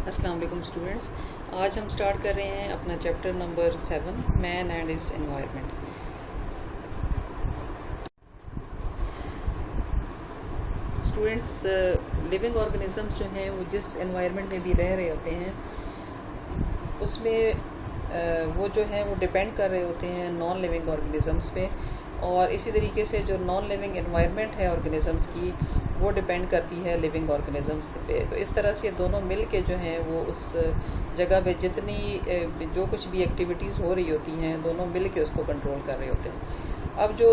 अस्सलाम वालेकुम स्टूडेंट्स। आज हम स्टार्ट कर रहे हैं अपना chapter number 7 man and his environment. Students, living organisms जो हैं वो जिस एनवायरनमेंट में भी रह रहे होते हैं उसमें वो जो है वो डिपेंड कर रहे होते हैं नॉन लिविंग ऑर्गेनिजम्स पे, और इसी तरीके से जो नॉन लिविंग एनवायरनमेंट है ऑर्गेनिजम्स की वो डिपेंड करती है लिविंग ऑर्गेनिजम्स पे। तो इस तरह से दोनों मिल के जो हैं वो उस जगह पे जितनी जो कुछ भी एक्टिविटीज़ हो रही होती हैं दोनों मिल के उसको कंट्रोल कर रहे होते हैं। अब जो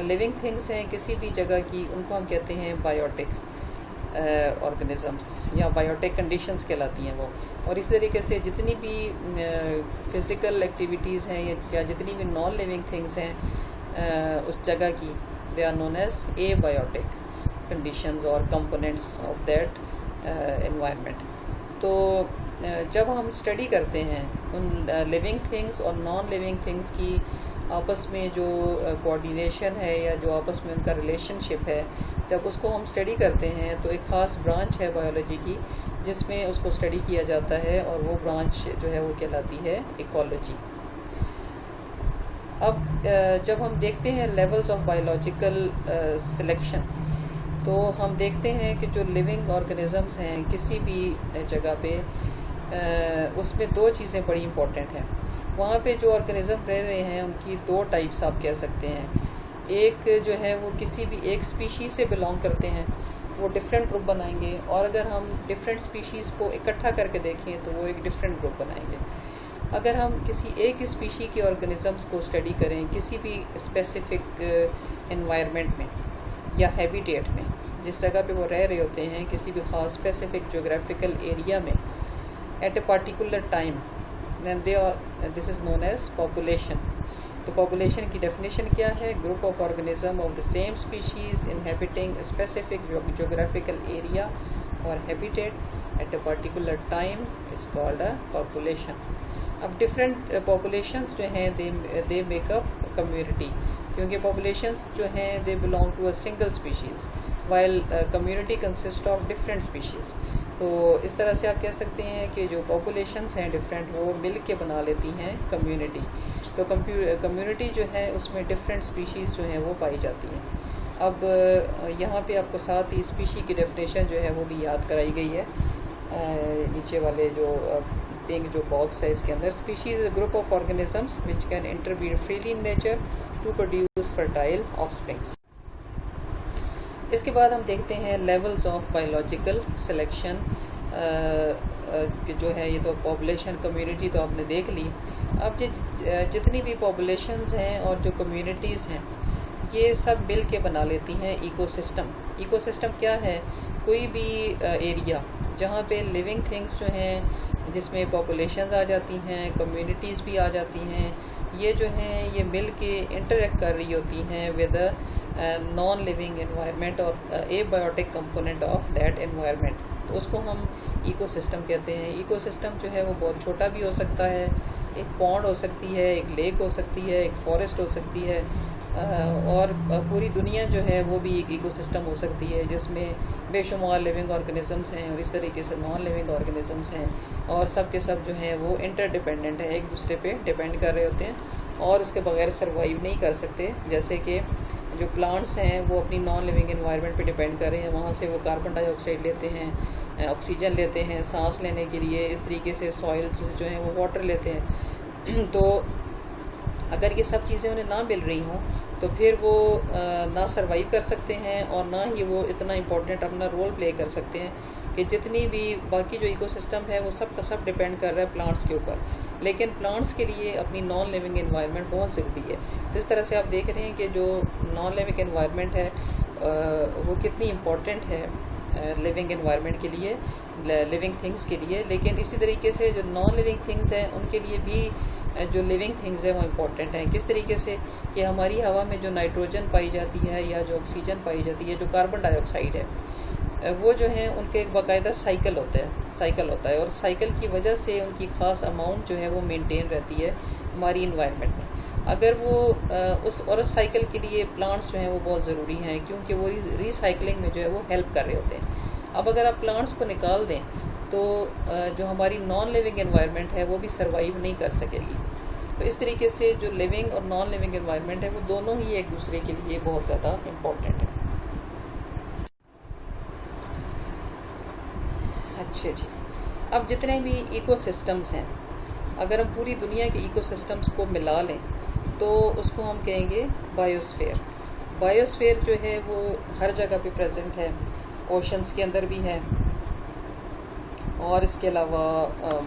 लिविंग थिंग्स हैं किसी भी जगह की उनको हम कहते हैं बायोटिक ऑर्गेनिजम्स या बायोटिक कंडीशंस कहलाती हैं वो। और इस तरीके से जितनी भी फिज़िकल एक्टिविटीज़ हैं या जितनी भी नॉन लिविंग थिंग्स हैं उस जगह की, they are known as abiotic conditions और कंपोनेंट्स ऑफ दैट एनवायरनमेंट। तो जब हम स्टडी करते हैं उन लिविंग थिंग्स और नॉन लिविंग थिंग्स की आपस में जो कोऑर्डिनेशन है या जो आपस में उनका रिलेशनशिप है, जब उसको हम स्टडी करते हैं तो एक ख़ास ब्रांच है बायोलॉजी की जिसमें उसको स्टडी किया जाता है और वो ब्रांच जो है वो कहलाती है इकोलॉजी। अब जब हम देखते हैं लेवल्स ऑफ बायोलॉजिकल सिलेक्शन, तो हम देखते हैं कि जो लिविंग ऑर्गेनिजम्स हैं किसी भी जगह पे उसमें दो चीज़ें बड़ी इंपॉर्टेंट हैं। वहाँ पे जो ऑर्गेनिज्म रह रहे हैं उनकी दो टाइप्स आप कह सकते हैं। एक जो है वो किसी भी एक स्पीशीज़ से बिलोंग करते हैं, वो डिफरेंट ग्रुप बनाएंगे, और अगर हम डिफरेंट स्पीशीज़ को इकट्ठा करके देखें तो वो एक डिफरेंट ग्रुप बनाएंगे। अगर हम किसी एक स्पीशी के ऑर्गेनिजम्स को स्टडी करें किसी भी स्पेसिफिक एनवायरनमेंट में या हैबिटेट में, जिस जगह पे वो रह रहे होते हैं किसी भी ख़ास स्पेसिफिक जोग्राफिकल एरिया में at a particular time, then this is known as population। तो पॉपुलेशन की डेफिनेशन क्या है? Group of organism of the same species inhabiting specific geographical area और habitat at a particular time is called a population. अब different populations जो हैं they make up community, क्योंकि populations जो हैं they belong to a single species while community consist of different species. तो इस तरह से आप कह सकते हैं कि जो पॉपुलेशंस हैं डिफरेंट वो मिल के बना लेती हैं कम्युनिटी। तो कम्युनिटी जो है उसमें डिफरेंट स्पीशीज़ जो हैं वो पाई जाती हैं। अब यहाँ पे आपको साथ ही स्पीशी की डेफिनेशन जो है वो भी याद कराई गई है नीचे वाले जो पिंक जो बॉक्स है इसके अंदर। Species group of organisms which can intervene freely in nature to produce fertile offsprings. इसके बाद हम देखते हैं लेवल्स ऑफ बायोलॉजिकल सिलेक्शन जो है। ये तो पॉपुलेशन कम्युनिटी तो आपने देख ली। अब जितनी भी पॉपुलेशंस हैं और जो कम्युनिटीज़ हैं ये सब मिल के बना लेती हैं इकोसिस्टम। इकोसिस्टम क्या है? कोई भी एरिया जहाँ पे लिविंग थिंग्स जो हैं जिसमें पॉपुलेशंस आ जाती हैं, कम्युनिटीज़ भी आ जाती हैं, ये जो हैं ये मिल के इंटरेक्ट कर रही होती हैं विद नॉन लिविंग एनवायरनमेंट और abiotic component of that environment. तो उसको हम इकोसिस्टम कहते हैं। इकोसिस्टम जो है वो बहुत छोटा भी हो सकता है, एक पॉन्ड हो सकती है, एक लेक हो सकती है, एक फॉरेस्ट हो सकती है, और पूरी दुनिया जो है वो भी एक इकोसिस्टम हो सकती है जिसमें बेशुमार लिविंग ऑर्गेनिजम्स हैं और इस तरीके से नॉन लिविंग ऑर्गेनिजम्स हैं, और सब के सब जो हैं वो इंटरडिपेंडेंट है, एक दूसरे पे डिपेंड कर रहे होते हैं और उसके बगैर सर्वाइव नहीं कर सकते। जैसे कि जो प्लांट्स हैं वो अपनी नॉन लिविंग एनवायरनमेंट पे डिपेंड कर रहे हैं, वहाँ से वो कार्बन डाइऑक्साइड लेते हैं, ऑक्सीजन लेते हैं सांस लेने के लिए। इस तरीके से सॉइल जो हैं वो वाटर लेते हैं। तो अगर ये सब चीज़ें उन्हें ना मिल रही हों तो फिर वो ना सर्वाइव कर सकते हैं और ना ही वो इतना इम्पोर्टेंट अपना रोल प्ले कर सकते हैं कि जितनी भी बाकी जो इकोसिस्टम है वो सब का सब डिपेंड कर रहा है प्लांट्स के ऊपर, लेकिन प्लांट्स के लिए अपनी नॉन लिविंग एनवायरनमेंट बहुत ज़रूरी है। तो इस तरह से आप देख रहे हैं कि जो नॉन लिविंग एनवायरनमेंट है वो कितनी इम्पोर्टेंट है लिविंग एनवायरनमेंट के लिए, लिविंग थिंग्स के लिए। लेकिन इसी तरीके से जो नॉन लिविंग थिंग्स हैं उनके लिए भी जो लिविंग थिंग्स हैं वो इम्पोर्टेंट हैं। किस तरीके से कि हमारी हवा में जो नाइट्रोजन पाई जाती है या जो ऑक्सीजन पाई जाती है, जो कार्बन डाइऑक्साइड है, वो जो है उनके एक बाकायदा साइकिल होता है और साइकिल की वजह से उनकी ख़ास अमाउंट जो है वो मेंटेन रहती है हमारी इन्वायरमेंट में। अगर वो उस साइकिल के लिए प्लांट्स जो हैं वो बहुत ज़रूरी हैं, क्योंकि वो रिसाइकलिंग में जो है वो हेल्प कर रहे होते हैं। अब अगर आप प्लांट्स को निकाल दें तो जो हमारी नॉन लिविंग एनवायरनमेंट है वो भी सर्वाइव नहीं कर सकेगी। तो इस तरीके से जो लिविंग और नॉन लिविंग एनवायरनमेंट है वो दोनों ही एक दूसरे के लिए बहुत ज़्यादा इम्पोर्टेंट है। अच्छा जी, अब जितने भी इकोसिस्टम्स हैं, अगर हम पूरी दुनिया के इकोसिस्टम्स को मिला लें तो उसको हम कहेंगे बायोस्फीयर। बायोस्फीयर जो है वो हर जगह पे प्रेजेंट है, ओशंस के अंदर भी है, और इसके अलावा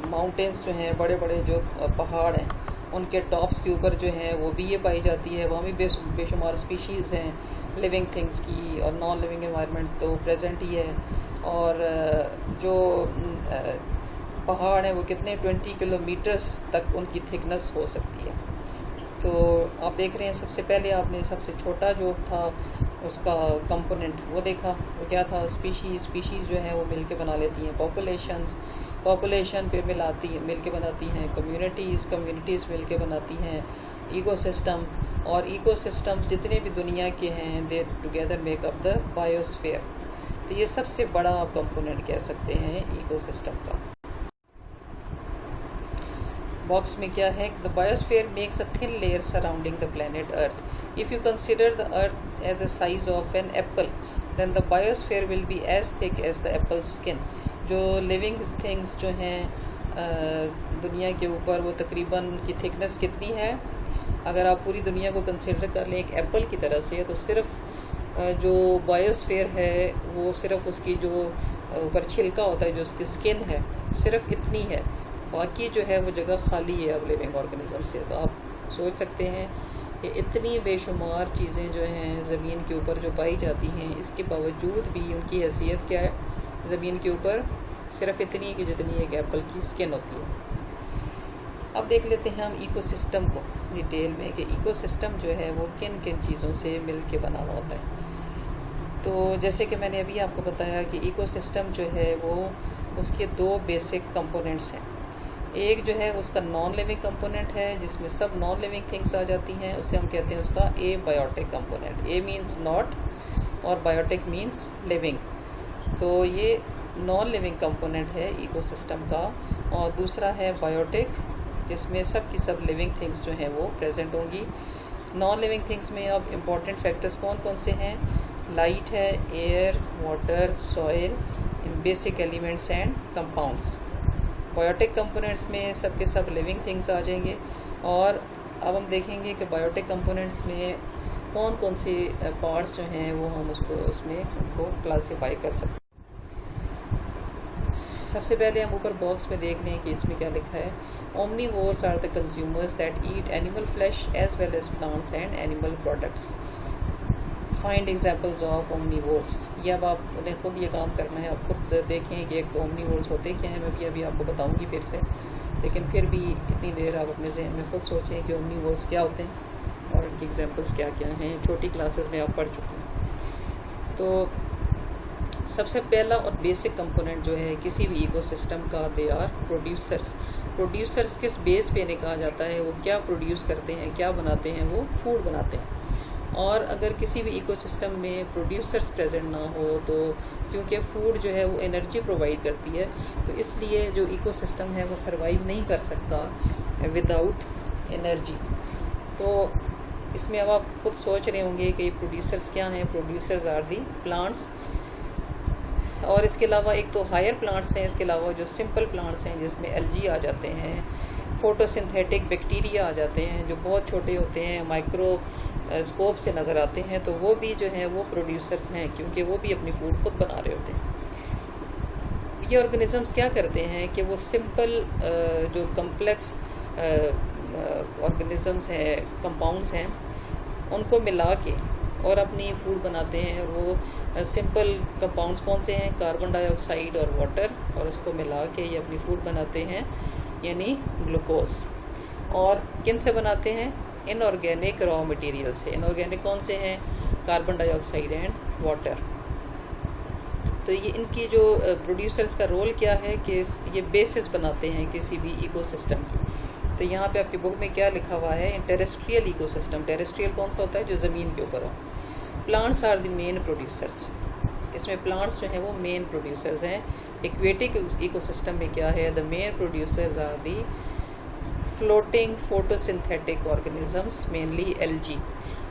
माउंटेन्स जो हैं, बड़े बड़े जो पहाड़ हैं, उनके टॉप्स के ऊपर जो है वो भी ये पाई जाती है। वहाँ भी बेशुमार स्पीशीज़ हैं लिविंग थिंग्स की, और नॉन लिविंग एनवायरनमेंट तो प्रेजेंट ही है। और जो पहाड़ हैं वो कितने 20 किलोमीटर्स तक उनकी थिकनेस हो सकती है। तो आप देख रहे हैं, सबसे पहले आपने सबसे छोटा जो था उसका कंपोनेंट वो देखा, वो क्या था, स्पीशीज़ जो है वो मिल के बना लेती हैं पॉपुलेशन फिर मिल के बनाती हैं कम्युनिटीज़ मिल के बनाती हैं इकोसिस्टम, और इकोसिस्टम्स जितने भी दुनिया के हैं दे together make up the biosphere. तो ये सबसे बड़ा आप कंपोनेंट कह सकते हैं इकोसिस्टम का। बॉक्स में क्या है, the biosphere makes a thin layer surrounding the planet earth. If you consider the earth as the size of an apple then the biosphere will be as thick as the apple skin. जो living things जो हैं दुनिया के ऊपर वो तकरीबन उनकी thickness कितनी है, अगर आप पूरी दुनिया को कंसिडर कर लें एक एप्पल की तरह से, तो सिर्फ जो बायोस्फीयर है वो सिर्फ उसकी जो ऊपर छिलका होता है, जो उसकी स्किन है, सिर्फ इतनी है, बाकी जो है वो जगह खाली है अब लिविंग ऑर्गेनिज्म से। तो आप सोच सकते हैं कि इतनी बेशुमार चीज़ें जो हैं ज़मीन के ऊपर जो पाई जाती हैं, इसके बावजूद भी उनकी हैसियत क्या है ज़मीन के ऊपर, सिर्फ इतनी कि जितनी एक एप्पल की स्किन होती है। अब देख लेते हैं हम इकोसिस्टम को डिटेल में कि इकोसिस्टम जो है वो किन किन चीज़ों से मिल के बना हुआ होता है। तो जैसे कि मैंने अभी आपको बताया कि इकोसिस्टम जो है वो उसके दो बेसिक कंपोनेंट्स हैं। एक जो है उसका नॉन लिविंग कंपोनेंट है जिसमें सब नॉन लिविंग थिंग्स आ जाती हैं, उसे हम कहते हैं उसका abiotic component. A means not और बायोटिक मीन्स लिविंग। तो ये नॉन लिविंग कंपोनेंट है इकोसिस्टम का। और दूसरा है बायोटिक, जिसमें सब की सब लिविंग थिंग्स जो हैं वो प्रेजेंट होंगी। नॉन लिविंग थिंग्स में अब इम्पॉर्टेंट फैक्टर्स कौन कौन से हैं, लाइट है, air, water, soil, basic elements and compounds. Biotic components में सब के सब लिविंग थिंग्स आ जाएंगे। और अब हम देखेंगे कि बायोटिक कंपोनेंट्स में कौन कौन से पार्ट्स जो हैं वो हम उसमें उनको क्लासीफाई कर सकते हैं। सबसे पहले हम ऊपर बॉक्स में देख लें कि इसमें क्या लिखा है, omnivores are the consumers that eat animal flesh as well as plants and animal products. Find examples of omnivores. ये अब आपने खुद ये काम करना है, आप खुद देखें कि एक तो ओमनीवोर्स होते क्या हैं, मैं भी अभी आपको बताऊंगी फिर से, लेकिन फिर भी इतनी देर आप अपने जहन में खुद सोचें कि ओमनीवोर्स क्या होते हैं और इनके एग्जाम्पल्स क्या क्या हैं। छोटी क्लासेस में आप पढ़ चुके हैं। तो सबसे पहला और बेसिक कंपोनेंट जो है किसी भी इकोसिस्टम का, दे आर प्रोड्यूसर्स। प्रोड्यूसर्स किस बेस पे इन्हें कहा जाता है, वो क्या प्रोड्यूस करते हैं, क्या बनाते हैं, वो फूड बनाते हैं। और अगर किसी भी इकोसिस्टम में प्रोड्यूसर्स प्रेजेंट ना हो तो क्योंकि फूड जो है वो एनर्जी प्रोवाइड करती है, तो इसलिए जो इकोसिस्टम है वो सर्वाइव नहीं कर सकता विदाउट एनर्जी। तो इसमें अब आप खुद सोच रहे होंगे कि प्रोड्यूसर्स क्या हैं। प्रोड्यूसर्स आर दी प्लांट्स, और इसके अलावा एक तो हायर प्लांट्स हैं, इसके अलावा जो सिंपल प्लांट्स हैं जिसमें एल्गी आ जाते हैं, फोटोसिंथेटिक बैक्टीरिया आ जाते हैं जो बहुत छोटे होते हैं, माइक्रो स्कोप से नज़र आते हैं, तो वो भी जो है वो प्रोड्यूसर्स हैं क्योंकि वो भी अपनी फूड खुद बना रहे होते हैं। ये ऑर्गेनिजम्स क्या करते हैं कि वो सिंपल जो कम्प्लेक्स ऑर्गेनिजम्स हैं, कंपाउंड्स हैं, उनको मिला के और अपनी फूड बनाते हैं। वो सिंपल कंपाउंड्स कौन से हैं, कार्बन डाइऑक्साइड और वाटर, और उसको मिला के ये अपनी फूड बनाते हैं, यानी ग्लूकोज। और किन से बनाते हैं, इनऑर्गेनिक रॉ मटेरियल से। इनऑर्गेनिक कौन से हैं, कार्बन डाइऑक्साइड एंड वाटर। तो ये इनकी जो प्रोड्यूसर्स का रोल क्या है कि ये बेसिस बनाते हैं किसी भी इकोसिस्टम की। तो यहाँ पे आपकी बुक में क्या लिखा हुआ है, टेरेस्ट्रियल इकोसिस्टम। टेरेस्ट्रियल कौन सा होता है, जो ज़मीन के ऊपर हो। Plants are the main producers, इसमें प्लांट्स जो हैं वो मेन प्रोड्यूसर्स हैं। एक्वेटिक इकोसिस्टम में क्या है, the main producers are the floating photosynthetic organisms, mainly algae.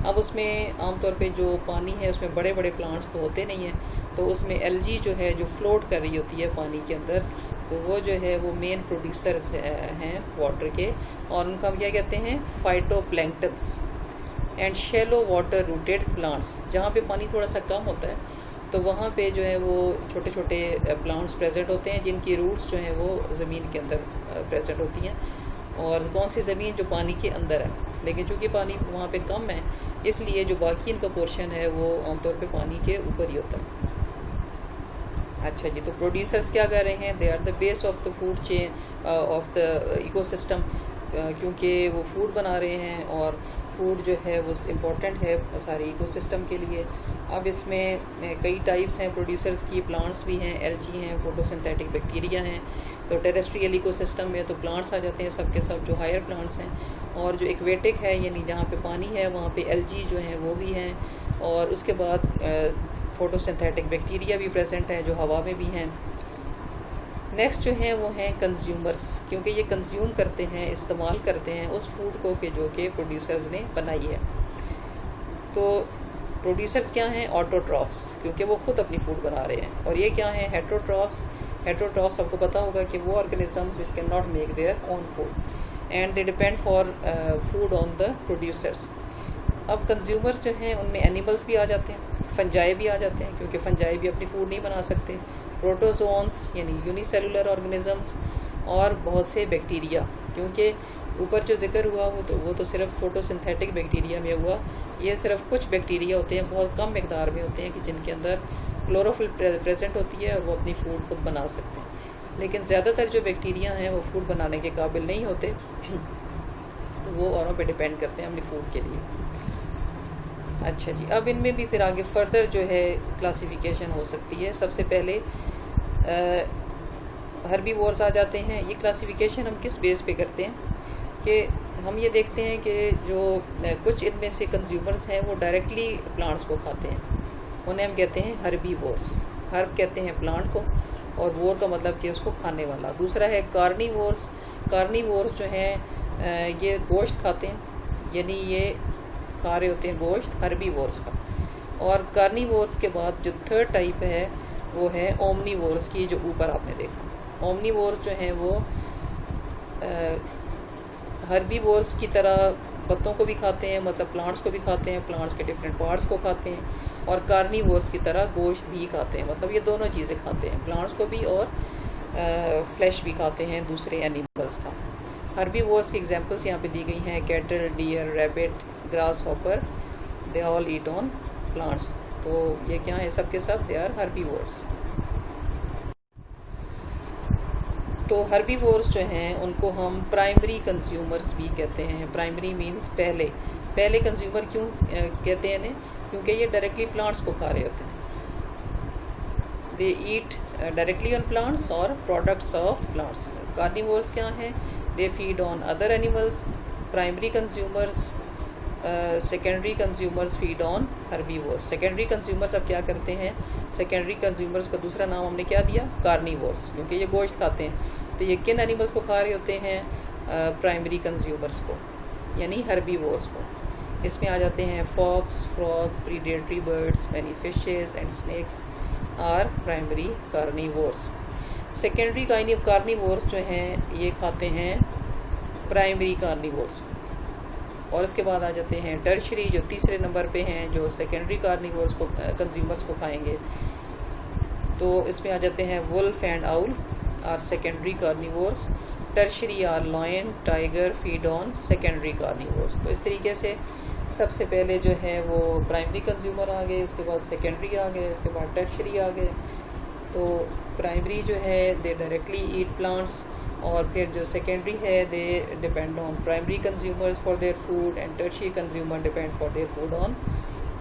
अब उसमें आमतौर पे जो पानी है उसमें बड़े बड़े प्लांट्स तो होते नहीं हैं, तो उसमें एल्गी जो है जो फ्लोट कर रही होती है पानी के अंदर, तो वो जो है वो मेन प्रोड्यूसर्स हैं वाटर के, और उनका हम क्या कहते हैं, phytoplanktons and shallow water rooted plants. जहाँ पे पानी थोड़ा सा कम होता है तो वहाँ पे जो है वो छोटे छोटे प्लांट्स प्रेजेंट होते हैं जिनकी रूट्स जो हैं वो ज़मीन के अंदर प्रेजेंट होती हैं, और कौन सी ज़मीन जो पानी के अंदर है, लेकिन चूँकि पानी वहाँ पे कम है इसलिए जो बाकी इनका पोर्शन है वो आमतौर पे पानी के ऊपर ही होता है। अच्छा जी, तो प्रोड्यूसर्स क्या कर रहे हैं, they are the base of the food chain of the ecosystem, क्योंकि वो फूड बना रहे हैं और फूड जो है वो इम्पोर्टेंट है सारे इकोसिस्टम के लिए। अब इसमें कई टाइप्स हैं प्रोड्यूसर्स की, प्लांट्स भी हैं, एल्गी हैं, फोटोसिंथेटिक बैक्टीरिया हैं। तो टेरेस्ट्रियल इकोसिस्टम में तो प्लांट्स आ जाते हैं सब के सब जो हायर प्लांट्स हैं, और जो एक्वेटिक है यानी जहाँ पे पानी है वहाँ पे एल्गी जो हैं वो भी हैं, और उसके बाद फोटोसिंथेटिक बैक्टीरिया भी प्रेजेंट है जो हवा में भी हैं। नेक्स्ट जो है वो हैं कंज्यूमर्स, क्योंकि ये कंज्यूम करते हैं, इस्तेमाल करते हैं उस फूड को कि जो कि प्रोड्यूसर्स ने बनाई है। तो प्रोड्यूसर्स क्या हैं, ऑटोट्रॉफ्स, क्योंकि वो खुद अपनी फूड बना रहे हैं। और ये क्या हैं, हेटरोट्रॉफ्स। हेटरोट्रॉफ्स आपको पता होगा कि वो organisms which can not make their own food and they depend for food on the producers. अब कंज्यूमर्स जो हैं उनमें एनिमल्स भी आ जाते हैं, फंजाई भी आ जाते हैं, क्योंकि फंजाई भी अपनी फूड नहीं बना सकते, प्रोटोजोन्स यानी यूनिसेलुलर ऑर्गेनिजम्स, और बहुत से बैक्टीरिया, क्योंकि ऊपर जो जिक्र हुआ वो तो सिर्फ फोटोसिंथेटिक बैक्टीरिया में हुआ। ये सिर्फ कुछ बैक्टीरिया होते हैं, बहुत कम मिकदार में होते हैं कि जिनके अंदर क्लोरोफिल प्रेजेंट होती है और वो अपनी फूड खुद बना सकते हैं, लेकिन ज़्यादातर जो बैक्टीरिया हैं वो फूड बनाने के काबिल नहीं होते, तो वो औरों पे डिपेंड करते हैं अपनी फूड के लिए। अच्छा जी, अब इनमें भी फिर आगे फर्दर जो है क्लासिफिकेशन हो सकती है। सबसे पहले हर्बीवोर्स आ जाते हैं। ये क्लासिफिकेशन हम किस बेस पे करते हैं कि हम ये देखते हैं कि जो कुछ इनमें से कंज्यूमर्स हैं वो डायरेक्टली प्लांट्स को खाते हैं, उन्हें हम कहते हैं हर्बीवोर्स। हर्ब कहते हैं प्लांट को, और वोर का मतलब कि उसको खाने वाला। दूसरा है कार्निवोर्स। कार्निवोर्स जो हैं ये गोश्त खाते हैं, यानी ये खा रहे होते हैं गोश्त, हर्बीवोर्स का। और कार्निवोर्स के बाद जो थर्ड टाइप है वो है ओमनीवोर्स की, जो ऊपर आपने देखा। ओमनीवोर्स जो हैं वो हर्बीवोर्स की तरह पत्तों को भी खाते हैं, मतलब प्लांट्स को भी खाते हैं, प्लांट्स के डिफरेंट पार्ट्स को खाते हैं, और कार्निवोर्स की तरह गोश्त भी खाते हैं, मतलब ये दोनों चीज़ें खाते हैं, प्लांट्स को भी और फ्लैश भी खाते हैं दूसरे एनिमल्स का। हर्बीवोर्स की एग्जांपल्स यहाँ पे दी गई हैं, cattle, deer, rabbit, grasshopper, they all eat on plants. तो ये क्या है, सब के सब दे आर हर्बीवोर्स। तो हर्बीवोर्स जो हैं उनको हम प्राइमरी कंज्यूमर्स भी कहते हैं। प्राइमरी मीन्स पहले कंज्यूमर क्यों कहते हैं इन्हें, क्योंकि ये डायरेक्टली प्लांट्स को खा रहे होते हैं। दे ईट डायरेक्टली ऑन प्लांट्स और प्रोडक्ट्स ऑफ प्लांट्स। कार्निवोर्स क्या हैं, they feed on other animals. Primary consumers, secondary consumers feed on herbivores. Secondary consumers अब क्या करते हैं, सेकेंडरी कंज्यूमर्स का दूसरा नाम हमने क्या दिया, कार्निवोर्स, क्योंकि ये गोश्त खाते हैं। तो ये किन एनिमल्स को खा रहे होते हैं, प्राइमरी कंज्यूमर्स को, यानी हर्बीवोर्स को। इसमें आ जाते हैं fox, frog, predatory birds, many fishes and snakes are primary carnivores. Secondary carnivores जो हैं ये खाते हैं प्राइमरी कार्निवोर्स, और इसके बाद आ जाते हैं टर्शरी, जो तीसरे नंबर पे हैं, जो सेकेंडरी कार्निवोर्स को कंज्यूमर्स को खाएंगे। तो इसमें आ जाते हैं wolf and owl are secondary carnivores. Tertiary are lion, tiger feed on secondary carnivores. तो इस तरीके से सबसे पहले जो है वो प्राइमरी कंज्यूमर आ गए, उसके बाद सेकेंडरी आ गए, उसके बाद टर्शरी आ गए। तो प्राइमरी जो है दे डायरेक्टली ईट प्लांट्स, और फिर जो सेकेंडरी है they depend on primary consumers for their food, and tertiary consumer depend for their food on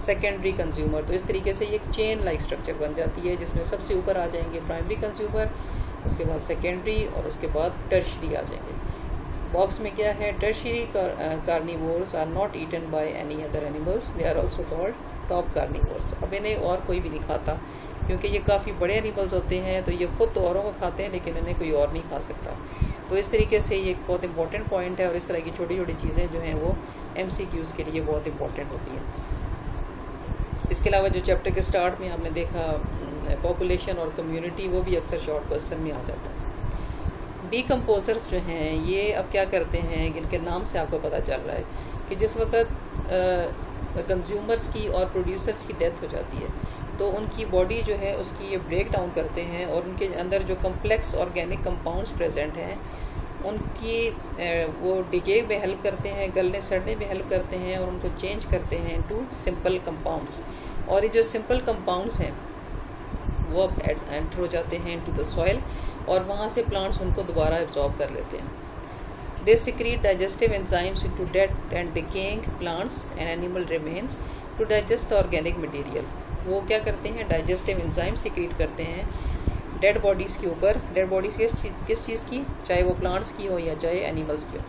secondary consumer. तो इस तरीके से ये एक चेन लाइक स्ट्रक्चर बन जाती है, जिसमें सबसे ऊपर आ जाएंगे प्राइमरी कंज्यूमर, उसके बाद सेकेंडरी, और उसके बाद टर्शरी आ जाएंगे। बॉक्स में क्या है, tertiary carnivores are not eaten by any other animals, they are also called top carnivores. अब इन्हें और कोई भी नहीं खाता, क्योंकि ये काफ़ी बड़े एनिमल्स होते हैं, तो ये खुद तो औरों को खाते हैं लेकिन इन्हें कोई और नहीं खा सकता। तो इस तरीके से ये एक बहुत इंपॉर्टेंट पॉइंट है, और इस तरह की छोटी छोटी चीज़ें जो हैं वो MCQs के लिए बहुत इंपॉर्टेंट होती हैं। इसके अलावा जो चैप्टर के स्टार्ट में आपने देखा पॉपुलेशन और कम्युनिटी, वो भी अक्सर शॉर्ट क्वेश्चन में आ जाता है। डीकम्पोजर्स जो हैं ये अब क्या करते हैं, इनके नाम से आपको पता चल रहा है कि जिस वक्त कंज्यूमर्स की और प्रोड्यूसर्स की डेथ हो जाती है तो उनकी बॉडी जो है उसकी ये ब्रेक डाउन करते हैं, और उनके अंदर जो कम्प्लेक्स ऑर्गेनिक कंपाउंड्स प्रेजेंट हैं उनकी वो डिके में हेल्प करते हैं, गलने सड़ने में हेल्प करते हैं, और उनको चेंज करते हैं इनटू सिंपल कंपाउंड्स। और ये जो सिंपल कंपाउंड्स हैं वो अब एंटर हो जाते हैं इनटू द सॉइल, और वहाँ से प्लांट्स उनको दोबारा एब्जॉर्ब कर लेते हैं। They secrete digestive enzymes into dead and decaying plants and animal remains to digest the organic material. वो क्या करते हैं, डाइजेस्टिव एंजाइम सिक्रीट करते हैं डेड बॉडीज़ के ऊपर। डेड बॉडीज़ किस चीज़ की, चाहे वो प्लांट्स की हो या चाहे एनिमल्स की हो।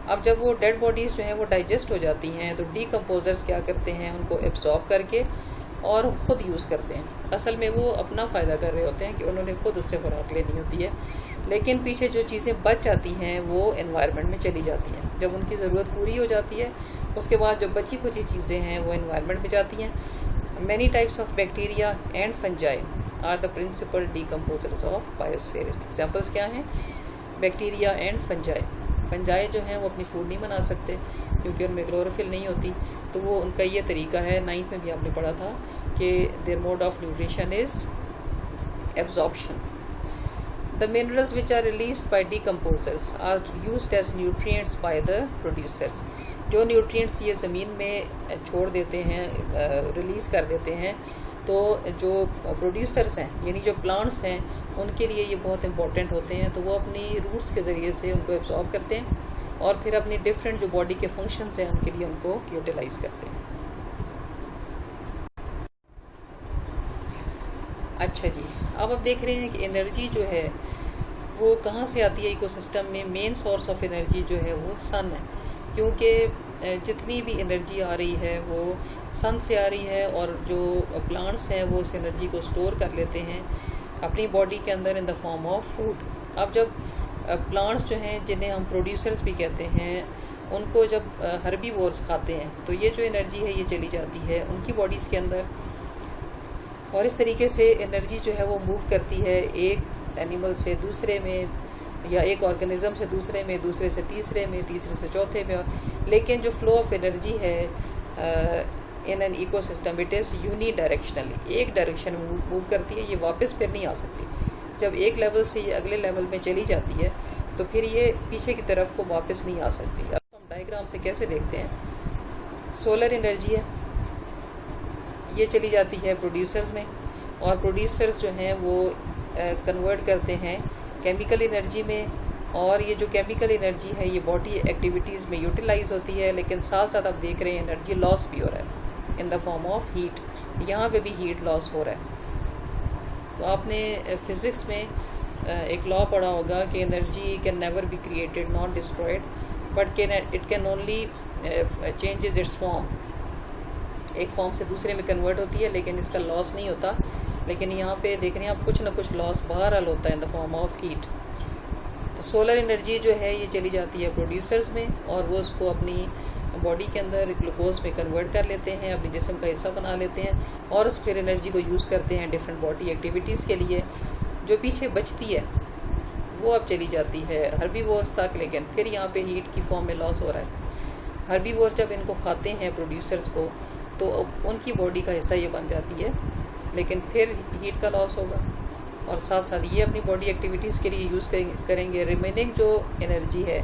अब जब वो डेड बॉडीज़ जो हैं वो डाइजेस्ट हो जाती हैं तो डीकम्पोजर्स क्या करते हैं, उनको एब्जॉर्ब करके और ख़ुद यूज़ करते हैं। असल में वो अपना फ़ायदा कर रहे होते हैं कि उन्होंने खुद उससे खुराक लेनी होती है, लेकिन पीछे जो चीज़ें बच जाती हैं वो एनवायरनमेंट में चली जाती हैं। जब उनकी ज़रूरत पूरी हो जाती है उसके बाद जो बची खुची चीज़ें हैं वो एनवायरनमेंट में जाती हैं। Many types of bacteria and fungi are the principal decomposers of biosphere. इसके एग्जाम्पल्स क्या हैं, बैक्टीरिया एंड फंजाई। फंजाई जो हैं वो अपनी फूड नहीं बना सकते क्योंकि उनमें क्लोरोफिल नहीं होती, तो वो उनका ये तरीका है, 9th में भी आपने पढ़ा था कि their mode of nutrition is absorption. The minerals which are released by decomposers are used as nutrients by the producers. जो न्यूट्रिएंट्स ये ज़मीन में छोड़ देते हैं, रिलीज़ कर देते हैं, तो जो प्रोड्यूसर्स हैं यानी जो प्लांट्स हैं उनके लिए ये बहुत इंपॉर्टेंट होते हैं। तो वो अपनी रूट्स के ज़रिए से उनको एब्जॉर्ब करते हैं और फिर अपनी डिफरेंट जो बॉडी के फंक्शंस हैं उनके लिए उनको यूटिलाइज करते हैं। अच्छा जी, अब आप देख रहे हैं कि एनर्जी जो है वो कहाँ से आती है इकोसिस्टम में। मेन सोर्स ऑफ एनर्जी जो है वो सन है, क्योंकि जितनी भी एनर्जी आ रही है वो सन से आ रही है, और जो प्लांट्स हैं वो उस एनर्जी को स्टोर कर लेते हैं अपनी बॉडी के अंदर in the form of food. अब जब प्लांट्स जो हैं जिन्हें हम प्रोड्यूसर्स भी कहते हैं, उनको जब हर्बीवोर्स खाते हैं तो ये जो एनर्जी है ये चली जाती है उनकी बॉडीज़ के अंदर, और इस तरीके से एनर्जी जो है वो मूव करती है एक एनिमल से दूसरे में, या एक ऑर्गेनिज्म से दूसरे में, दूसरे से तीसरे में, तीसरे से चौथे में। लेकिन जो फ्लो ऑफ एनर्जी है in an ecosystem it is unidirectionally, एक डायरेक्शन में मूव करती है, ये वापस फिर नहीं आ सकती। जब एक लेवल से ये अगले लेवल में चली जाती है तो फिर ये पीछे की तरफ को वापस नहीं आ सकती। अब हम डायग्राम से कैसे देखते हैं, सोलर एनर्जी है, ये चली जाती है प्रोड्यूसर्स में, और प्रोड्यूसर्स जो हैं वो कन्वर्ट करते हैं केमिकल एनर्जी में, और ये जो केमिकल एनर्जी है ये बॉडी एक्टिविटीज़ में यूटिलाइज होती है। लेकिन साथ साथ आप देख रहे हैं एनर्जी लॉस भी हो रहा है in the form of heat, यहाँ पे भी हीट लॉस हो रहा है। तो आपने फिज़िक्स में एक लॉ पढ़ा होगा कि energy can never be created not destroyed, but it can only changes it's form. एक फॉर्म से दूसरे में कन्वर्ट होती है लेकिन इसका लॉस नहीं होता। लेकिन यहाँ पे देख रहे हैं आप कुछ ना कुछ लॉस बहरहाल होता है in the form of heat. तो सोलर एनर्जी जो है ये चली जाती है प्रोड्यूसर्स में, और वो उसको अपनी बॉडी के अंदर ग्लूकोज में कन्वर्ट कर लेते हैं, अपने जिस्म का हिस्सा बना लेते हैं, और उस फिर एनर्जी को यूज़ करते हैं डिफरेंट बॉडी एक्टिविटीज़ के लिए। जो पीछे बचती है वो अब चली जाती है हर्बीवोर्स तक, लेकिन फिर यहाँ पे हीट की फॉर्म में लॉस हो रहा है। हर्बीवोर्स जब इनको खाते हैं प्रोड्यूसर्स को तो उनकी बॉडी का हिस्सा ये बन जाती है, लेकिन फिर हीट का लॉस होगा, और साथ साथ ये अपनी बॉडी एक्टिविटीज़ के लिए यूज़ करेंगे। रिमेनिंग जो एनर्जी है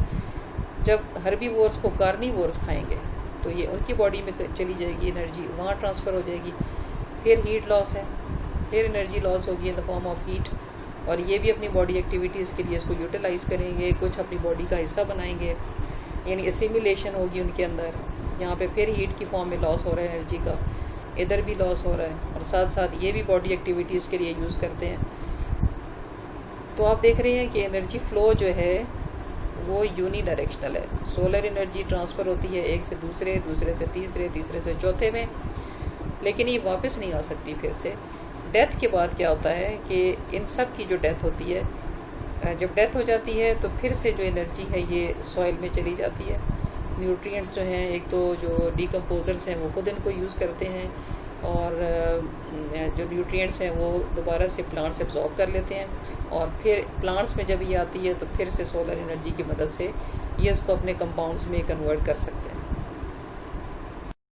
जब हर्बीवोर्स को कार्निवोर्स खाएंगे तो ये उनकी बॉडी में चली जाएगी, एनर्जी वहाँ ट्रांसफ़र हो जाएगी, फिर हीट लॉस है, फिर एनर्जी लॉस होगी in the form of heat, और ये भी अपनी बॉडी एक्टिविटीज़ के लिए इसको यूटिलाइज़ करेंगे, कुछ अपनी बॉडी का हिस्सा बनाएंगे, यानी एसिमिलेशन होगी उनके अंदर। यहाँ पे फिर हीट की फॉर्म में लॉस हो रहा है एनर्जी का, इधर भी लॉस हो रहा है, और साथ साथ ये भी बॉडी एक्टिविटीज़ के लिए यूज़ करते हैं। तो आप देख रहे हैं कि एनर्जी फ़्लो जो है वो यूनी डायरेक्शनल है। सोलर एनर्जी ट्रांसफ़र होती है एक से दूसरे, दूसरे से तीसरे, तीसरे से चौथे में, लेकिन ये वापस नहीं आ सकती फिर से। डेथ के बाद क्या होता है कि इन सब की जो डेथ होती है, जब डेथ हो जाती है तो फिर से जो एनर्जी है ये सॉइल में चली जाती है। न्यूट्रिएंट्स जो हैं, एक तो जो डिकम्पोजर्स हैं वो खुद इनको यूज़ करते हैं, और जो न्यूट्रिएंट्स हैं वो दोबारा से प्लांट्स एब्जॉर्ब कर लेते हैं, और फिर प्लांट्स में जब ये आती है तो फिर से सोलर एनर्जी की मदद से ये इसको अपने कंपाउंड्स में कन्वर्ट कर सकते हैं।